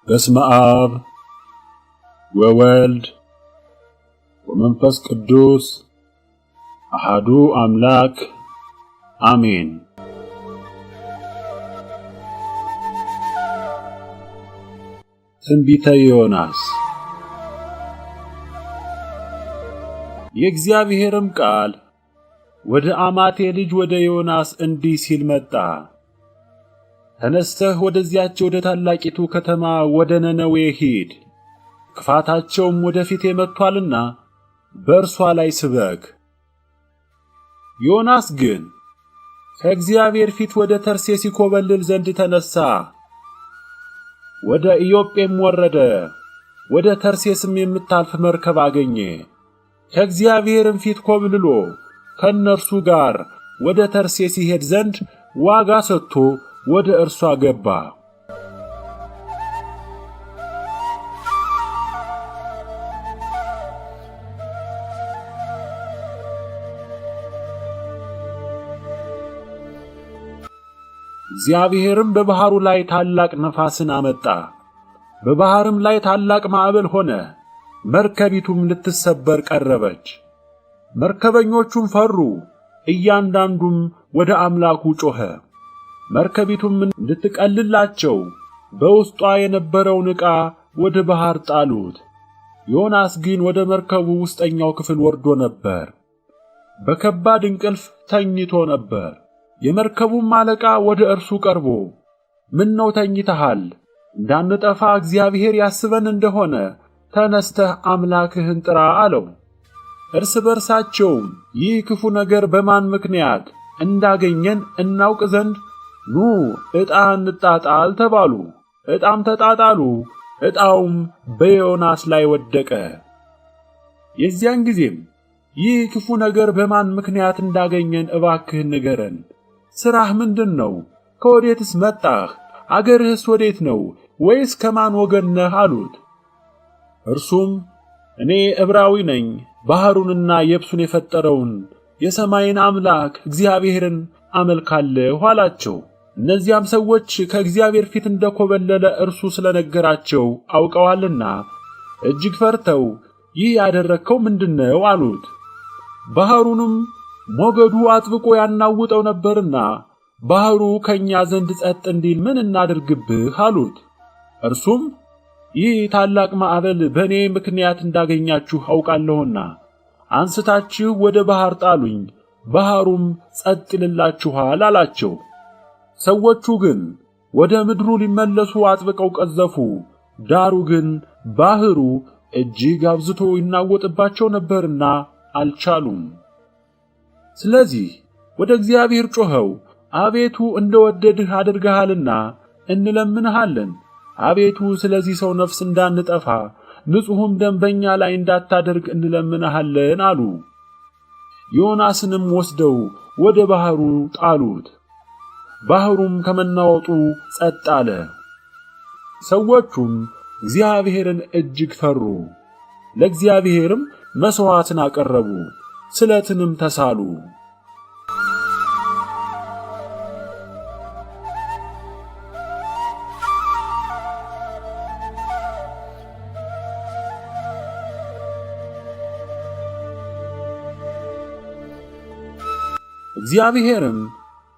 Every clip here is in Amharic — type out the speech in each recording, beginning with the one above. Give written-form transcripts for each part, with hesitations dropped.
በስመ አብ ወወልድ ወመንፈስ ቅዱስ አሐዱ አምላክ አሜን። ትንቢተ ዮናስ። የእግዚአብሔርም ቃል ወደ አማቴ ልጅ ወደ ዮናስ እንዲህ ሲል መጣ። ተነስተህ ወደዚያች ወደ ታላቂቱ ከተማ ወደ ነነዌ ሂድ፣ ክፋታቸውም ወደፊቴ መጥቷልና በእርሷ ላይ ስበክ። ዮናስ ግን ከእግዚአብሔር ፊት ወደ ተርሴስ ይኮበልል ዘንድ ተነሣ። ወደ ኢዮጴም ወረደ። ወደ ተርሴስም የምታልፍ መርከብ አገኘ። ከእግዚአብሔርም ፊት ኮብልሎ ከእነርሱ ጋር ወደ ተርሴስ ይሄድ ዘንድ ዋጋ ሰጥቶ ወደ እርሷ ገባ። እግዚአብሔርም በባሕሩ ላይ ታላቅ ነፋስን አመጣ። በባሕርም ላይ ታላቅ ማዕበል ሆነ። መርከቢቱም ልትሰበር ቀረበች። መርከበኞቹም ፈሩ፣ እያንዳንዱም ወደ አምላኩ ጮኸ። መርከቢቱም እንድትቀልላቸው በውስጧ የነበረውን ዕቃ ወደ ባሕር ጣሉት። ዮናስ ግን ወደ መርከቡ ውስጠኛው ክፍል ወርዶ ነበር። በከባድ እንቅልፍ ተኝቶ ነበር። የመርከቡም አለቃ ወደ እርሱ ቀርቦ ምነው ተኝተሃል? እንዳንጠፋ እግዚአብሔር ያስበን እንደሆነ ተነስተህ አምላክህን ጥራ አለው። እርስ በርሳቸውም ይህ ክፉ ነገር በማን ምክንያት እንዳገኘን እናውቅ ዘንድ ኑ ዕጣ እንጣጣል ተባሉ። ዕጣም ተጣጣሉ። ዕጣውም በዮናስ ላይ ወደቀ። የዚያን ጊዜም ይህ ክፉ ነገር በማን ምክንያት እንዳገኘን እባክህን ንገረን። ሥራህ ምንድን ነው? ከወዴትስ መጣህ? አገርህስ ወዴት ነው? ወይስ ከማን ወገን ነህ? አሉት። እርሱም እኔ ዕብራዊ ነኝ፣ ባሕሩንና የብሱን የፈጠረውን የሰማይን አምላክ እግዚአብሔርን አመልካለሁ አላቸው። እነዚያም ሰዎች ከእግዚአብሔር ፊት እንደኮበለለ እርሱ ስለነገራቸው አውቀዋልና እጅግ ፈርተው ይህ ያደረግከው ምንድነው? አሉት። ባሕሩንም ሞገዱ አጥብቆ ያናውጠው ነበርና ባሕሩ ከእኛ ዘንድ ጸጥ እንዲል ምን እናድርግብህ? አሉት። እርሱም ይህ ታላቅ ማዕበል በእኔ ምክንያት እንዳገኛችሁ አውቃለሁና አንስታችሁ ወደ ባሕር ጣሉኝ፣ ባሕሩም ጸጥ ይልላችኋል አላቸው። ሰዎቹ ግን ወደ ምድሩ ሊመለሱ አጥብቀው ቀዘፉ። ዳሩ ግን ባሕሩ እጅግ አብዝቶ ይናወጥባቸው ነበርና አልቻሉም። ስለዚህ ወደ እግዚአብሔር ጮኸው፣ አቤቱ እንደወደድህ አድርገሃልና እንለምንሃለን። አቤቱ ስለዚህ ሰው ነፍስ እንዳንጠፋ ንጹሕም ደም በእኛ ላይ እንዳታደርግ እንለምንሃለን አሉ። ዮናስንም ወስደው ወደ ባሕሩ ጣሉት። ባሕሩም ከመናወጡ ጸጥ አለ። ሰዎቹም እግዚአብሔርን እጅግ ፈሩ። ለእግዚአብሔርም መሥዋዕትን አቀረቡ፣ ስለትንም ተሳሉ። እግዚአብሔርም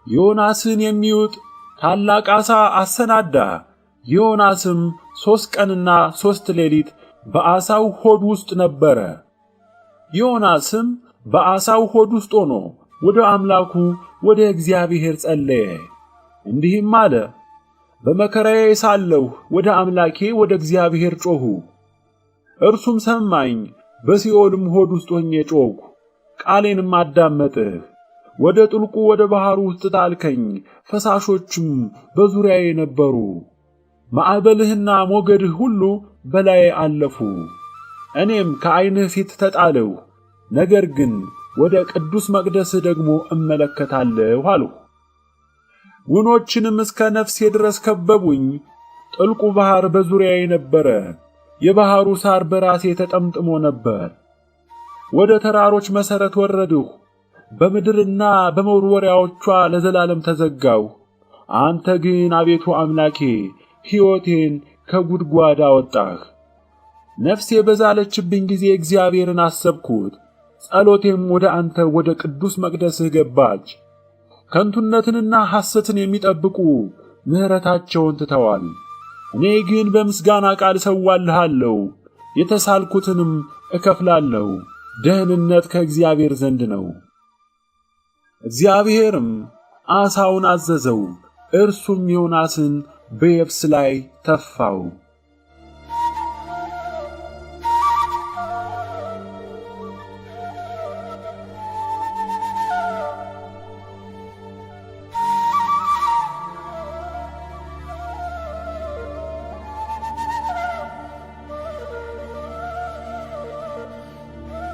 ዮናስን የሚውጥ ታላቅ ዓሣ አሰናዳ። ዮናስም 3 ቀንና 3 ሌሊት በዓሣው ሆድ ውስጥ ነበረ። ዮናስም በዓሣው ሆድ ውስጥ ሆኖ ወደ አምላኩ ወደ እግዚአብሔር ጸለየ፣ እንዲህም አለ። በመከራዬ ሳለሁ ወደ አምላኬ ወደ እግዚአብሔር ጮኹ፣ እርሱም ሰማኝ። በሲኦልም ሆድ ውስጥ ሆኜ ጮኽሁ፣ ቃሌንም አዳመጥህ። ወደ ጥልቁ ወደ ባሕሩ ውስጥ ጣልከኝ፣ ፈሳሾችም በዙሪያዬ ነበሩ። ማዕበልህና ሞገድህ ሁሉ በላዬ አለፉ። እኔም ከዐይንህ ፊት ተጣልሁ፣ ነገር ግን ወደ ቅዱስ መቅደስህ ደግሞ እመለከታለሁ አልሁ። ውኆችንም እስከ ነፍሴ ድረስ ከበቡኝ። ጥልቁ ባሕር በዙሪያዬ ነበረ፣ የባሕሩ ሣር በራሴ ተጠምጥሞ ነበር። ወደ ተራሮች መሠረት ወረድሁ፣ በምድርና በመወርወሪያዎቿ ለዘላለም ተዘጋሁ። አንተ ግን አቤቱ አምላኬ ሕይወቴን ከጉድጓድ አወጣህ። ነፍሴ በዛለችብኝ ጊዜ እግዚአብሔርን አሰብኩት። ጸሎቴም ወደ አንተ ወደ ቅዱስ መቅደስህ ገባች። ከንቱነትንና ሐሰትን የሚጠብቁ ምሕረታቸውን ትተዋል። እኔ ግን በምስጋና ቃል እሰዋልሃለሁ፣ የተሳልኩትንም እከፍላለሁ። ደህንነት ከእግዚአብሔር ዘንድ ነው። እግዚአብሔርም ዓሣውን አዘዘው፣ እርሱም ዮናስን በየብስ ላይ ተፋው።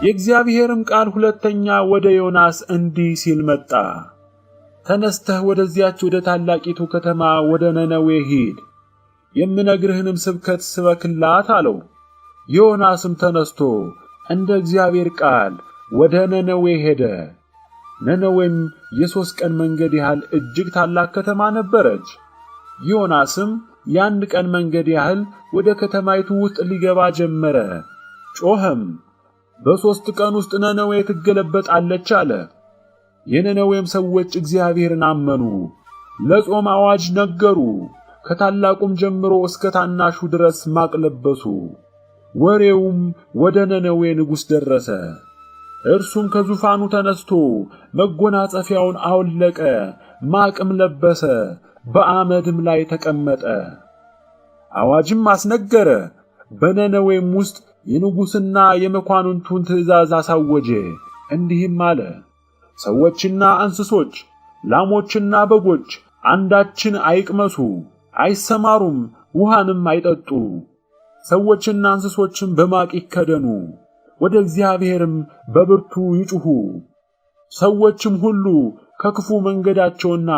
የእግዚአብሔርም ቃል ሁለተኛ ወደ ዮናስ እንዲህ ሲል መጣ። ተነስተህ ወደዚያች ወደ ታላቂቱ ከተማ ወደ ነነዌ ሂድ፣ የምነግርህንም ስብከት ስበክላት አለው። ዮናስም ተነስቶ እንደ እግዚአብሔር ቃል ወደ ነነዌ ሄደ። ነነዌም የ3 ቀን መንገድ ያህል እጅግ ታላቅ ከተማ ነበረች። ዮናስም የ1 ቀን መንገድ ያህል ወደ ከተማይቱ ውስጥ ሊገባ ጀመረ። ጮኸም፣ በ3 ቀን ውስጥ ነነዌ ትገለበጣለች አለ። የነነዌም ሰዎች እግዚአብሔርን አመኑ፣ ለጾም አዋጅ ነገሩ። ከታላቁም ጀምሮ እስከ ታናሹ ድረስ ማቅ ለበሱ። ወሬውም ወደ ነነዌ ንጉሥ ደረሰ። እርሱም ከዙፋኑ ተነስቶ መጎናጸፊያውን አወለቀ፣ ማቅም ለበሰ፣ በአመድም ላይ ተቀመጠ። አዋጅም አስነገረ። በነነዌም ውስጥ የንጉሥና የመኳንንቱን ትእዛዝ አሳወጀ። እንዲህም አለ፣ ሰዎችና እንስሶች፣ ላሞችና በጎች አንዳችን አይቅመሱ፣ አይሰማሩም፣ ውሃንም አይጠጡ። ሰዎችና እንስሶችም በማቅ ይከደኑ፣ ወደ እግዚአብሔርም በብርቱ ይጩኹ። ሰዎችም ሁሉ ከክፉ መንገዳቸውና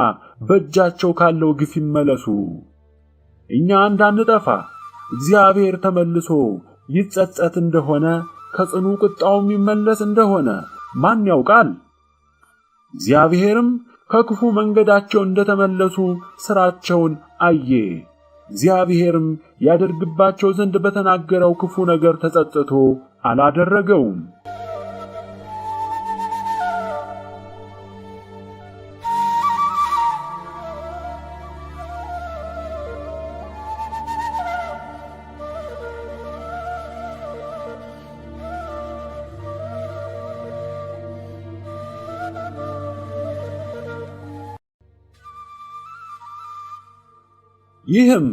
በእጃቸው ካለው ግፍ ይመለሱ። እኛ እንዳንጠፋ እግዚአብሔር ተመልሶ ይጸጸት እንደሆነ ከጽኑ ቁጣውም ይመለስ እንደሆነ ማን ያውቃል? እግዚአብሔርም ከክፉ መንገዳቸው እንደተመለሱ ሥራቸውን አየ። እግዚአብሔርም ያደርግባቸው ዘንድ በተናገረው ክፉ ነገር ተጸጽቶ አላደረገውም። ይህም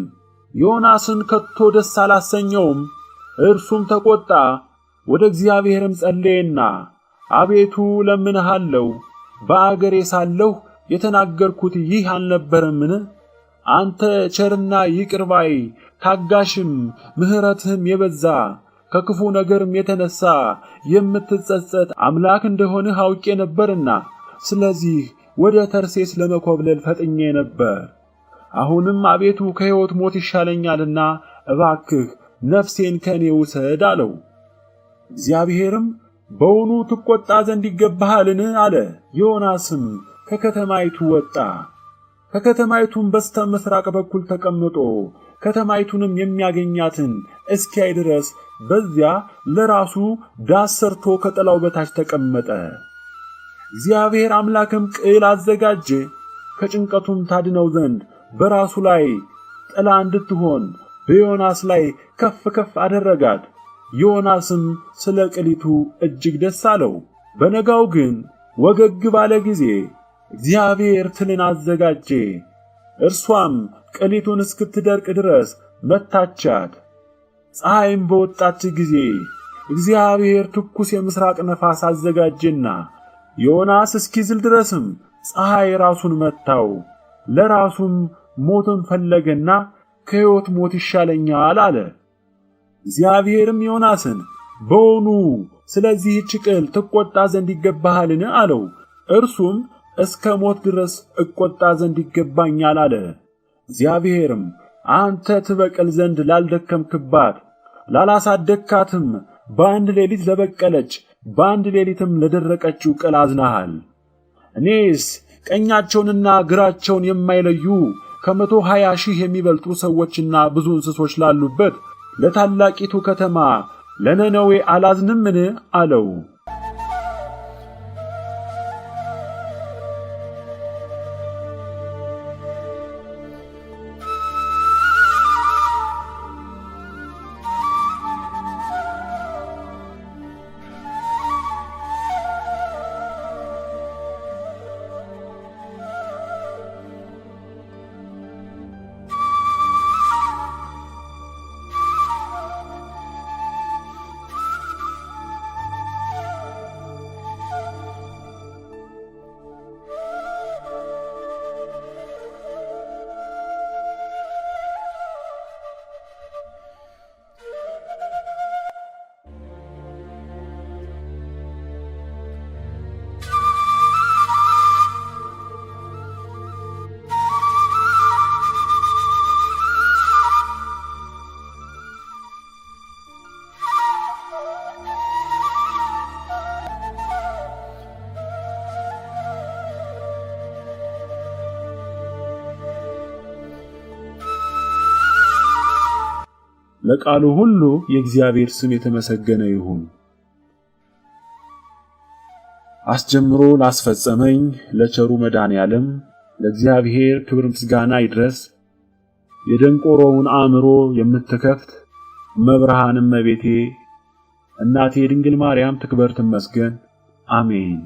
ዮናስን ከቶ ደስ አላሰኘውም። እርሱም ተቆጣ። ወደ እግዚአብሔርም ጸለየና አቤቱ ለምንሃለሁ፣ በአገሬ ሳለሁ የተናገርኩት ይህ አልነበረምን? አንተ ቸርና ይቅር ባይ ታጋሽም ምሕረትህም የበዛ ከክፉ ነገርም የተነሳ የምትጸጸት አምላክ እንደሆንህ አውቄ ነበርና፣ ስለዚህ ወደ ተርሴስ ለመኮብለል ፈጥኜ ነበር። አሁንም አቤቱ ከሕይወት ሞት ይሻለኛልና እባክህ ነፍሴን ከኔ ውሰድ አለው። እግዚአብሔርም በውኑ ትቆጣ ዘንድ ይገባሃልን? አለ። ዮናስም ከከተማይቱ ወጣ። ከከተማይቱም በስተ ምሥራቅ በኩል ተቀምጦ ከተማይቱንም የሚያገኛትን እስኪያይ ድረስ በዚያ ለራሱ ዳስ ሰርቶ ከጥላው በታች ተቀመጠ። እግዚአብሔር አምላክም ቅል አዘጋጀ። ከጭንቀቱም ታድነው ዘንድ በራሱ ላይ ጥላ እንድትሆን በዮናስ ላይ ከፍ ከፍ አደረጋት። ዮናስም ስለ ቅሊቱ እጅግ ደስ አለው። በነጋው ግን ወገግ ባለ ጊዜ እግዚአብሔር ትልን አዘጋጀ። እርሷም ቅሊቱን እስክትደርቅ ድረስ መታቻት። ፀሐይም በወጣች ጊዜ እግዚአብሔር ትኩስ የምሥራቅ ነፋስ አዘጋጀና ዮናስ እስኪዝል ድረስም ፀሐይ ራሱን መታው። ለራሱም ሞትን ፈለገና ከሕይወት ሞት ይሻለኛል አለ። እግዚአብሔርም ዮናስን በውኑ ስለዚህች ቅል ትቆጣ ዘንድ ይገባሃልን? አለው። እርሱም እስከ ሞት ድረስ እቆጣ ዘንድ ይገባኛል አለ። እግዚአብሔርም አንተ ትበቅል ዘንድ ላልደከምክባት ላላሳደግካትም በአንድ ሌሊት ለበቀለች በአንድ ሌሊትም ለደረቀችው ቅል አዝነሃል። እኔስ ቀኛቸውንና ግራቸውን የማይለዩ ከ120,000 የሚበልጡ ሰዎችና ብዙ እንስሶች ላሉበት ለታላቂቱ ከተማ ለነነዌ አላዝንምን አለው። ለቃሉ ሁሉ የእግዚአብሔር ስም የተመሰገነ ይሁን። አስጀምሮ ላስፈጸመኝ ለቸሩ መድኃኔዓለም ለእግዚአብሔር ክብር ምስጋና ይድረስ። የደንቆሮውን አእምሮ የምትከፍት እመብርሃን እመቤቴ እናቴ ድንግል ማርያም ትክበር ትመስገን። አሜን።